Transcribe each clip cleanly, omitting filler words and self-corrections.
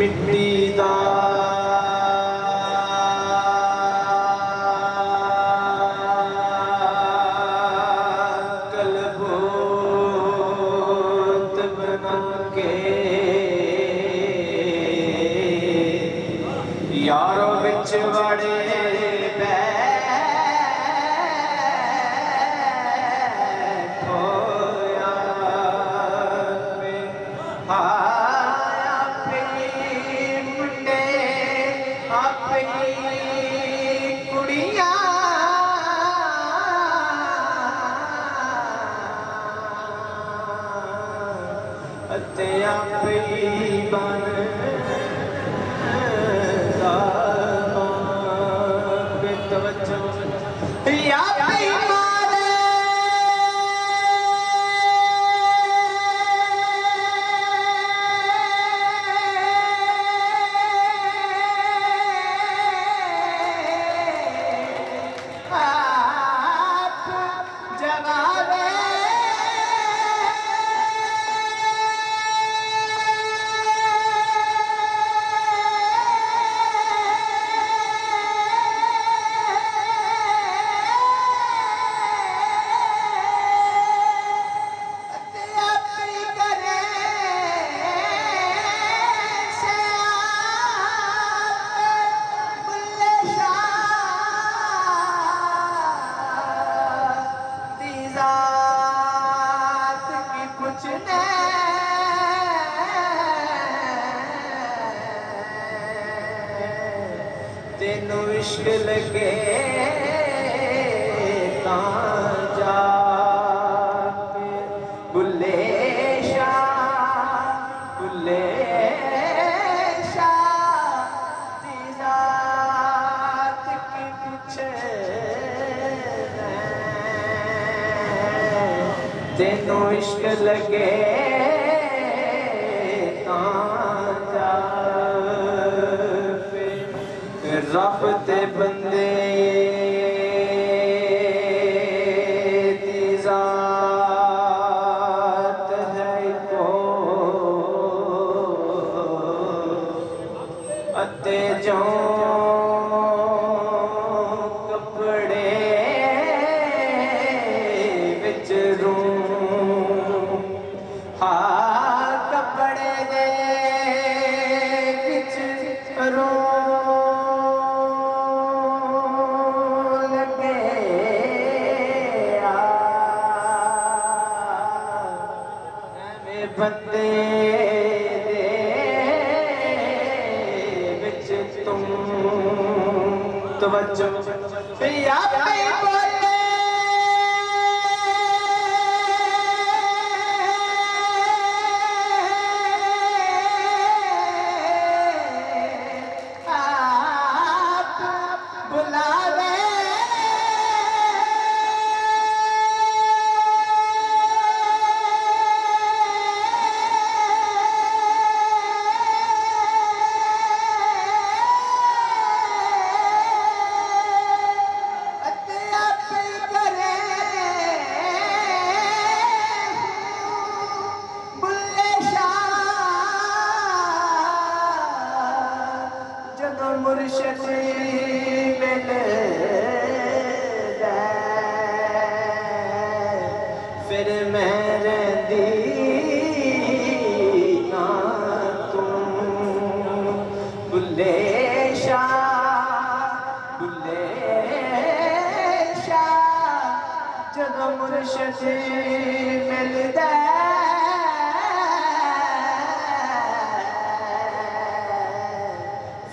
मिट्टी दा कलबोत बना के यारो बिच वड़े तेनू इश्क लगे जा बुले शाह दी जात की पूछे तेनू इश्क लगे रब ते बंदे दी जात है को अते जो कपड़े विच रूं कपड़े दे विच रूं बंदे बिच तुम तवज्जो या बोले आप बुला ले मुर्शद मिल फिर मैं रहती ना तू बुले शाह जदों मुर्शद मिलदा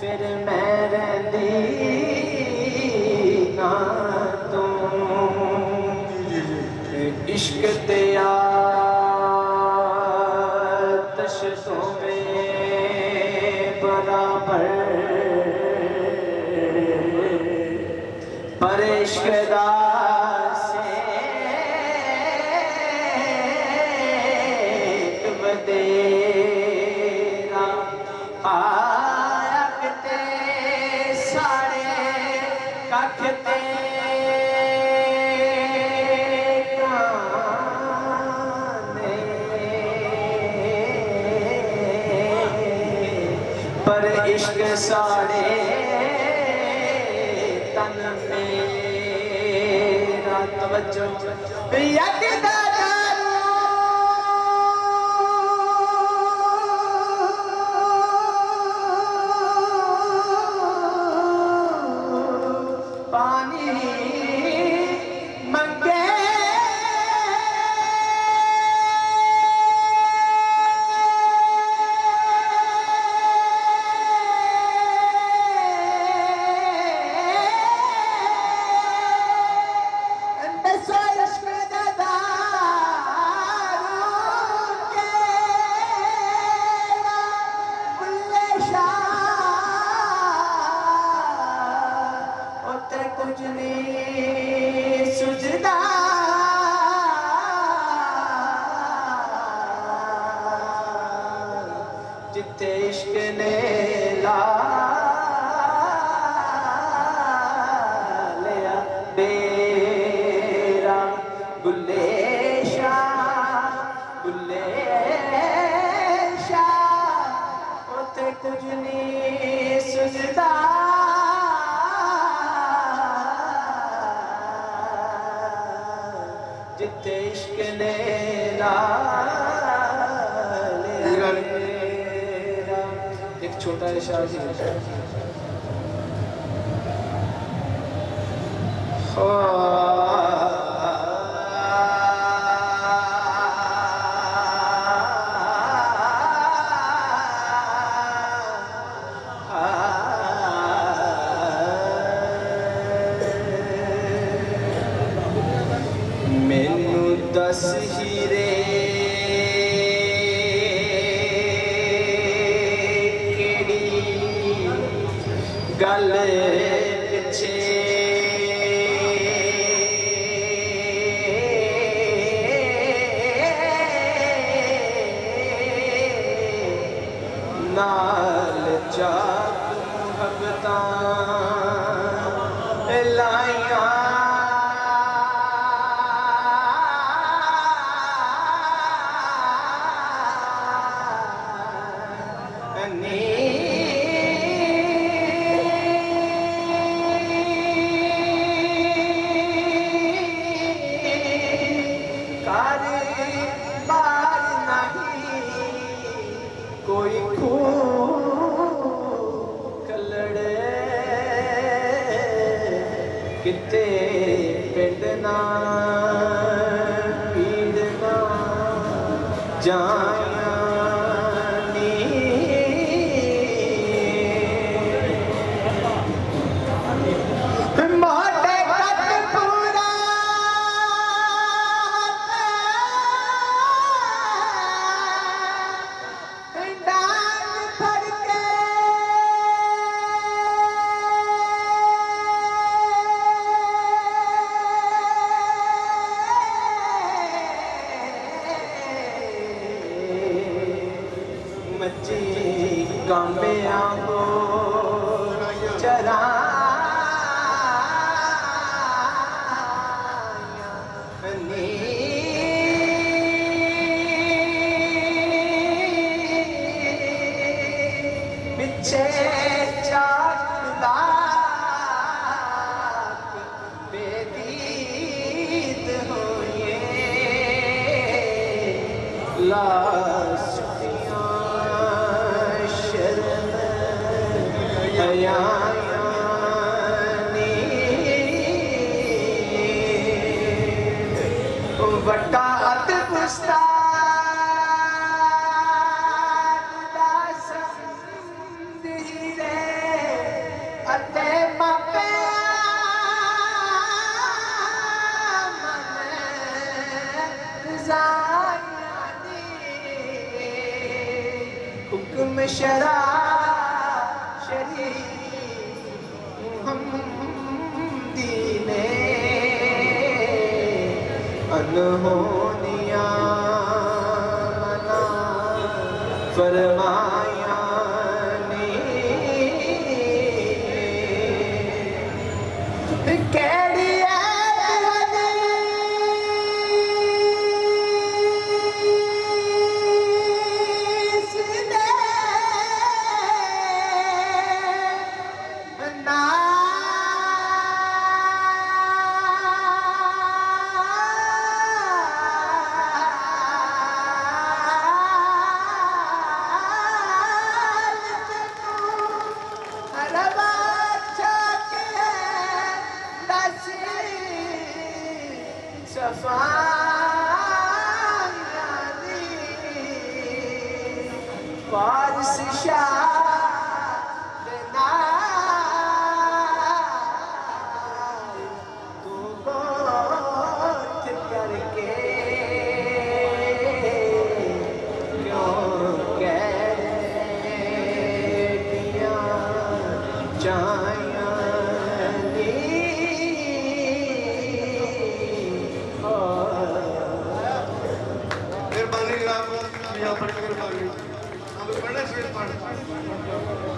फिर मैं रहती ना तू इश्क ते आतिश में बराबर पर इश्क दा पर इश्क साड़े तन मेरा तवज्जो यकदा पानी मंगे कुछ नहीं सुझदा जिथे इश्क ने ला लिया डेरा बुल्ले शाह उते कुछ नहीं सुझदा जिथे इश्क ने ला लिया। एक छोटा इशारा मैनू दस हीरे केड़ी गल पिछे नाल जात मुहब्बतां लाइया कोई कलड़े किते पिंडना पीड़ना जाया नी मोटे कद पूरा मची कांबे आंगो चरा पिछे चाटदा बेदीद होए लाश वटा अत पुस्ताद दा संदीरे अते मपे मन जानी हुक्म शरा दीने अनहोनिया मना फरमाया ने कैडी पारस शाह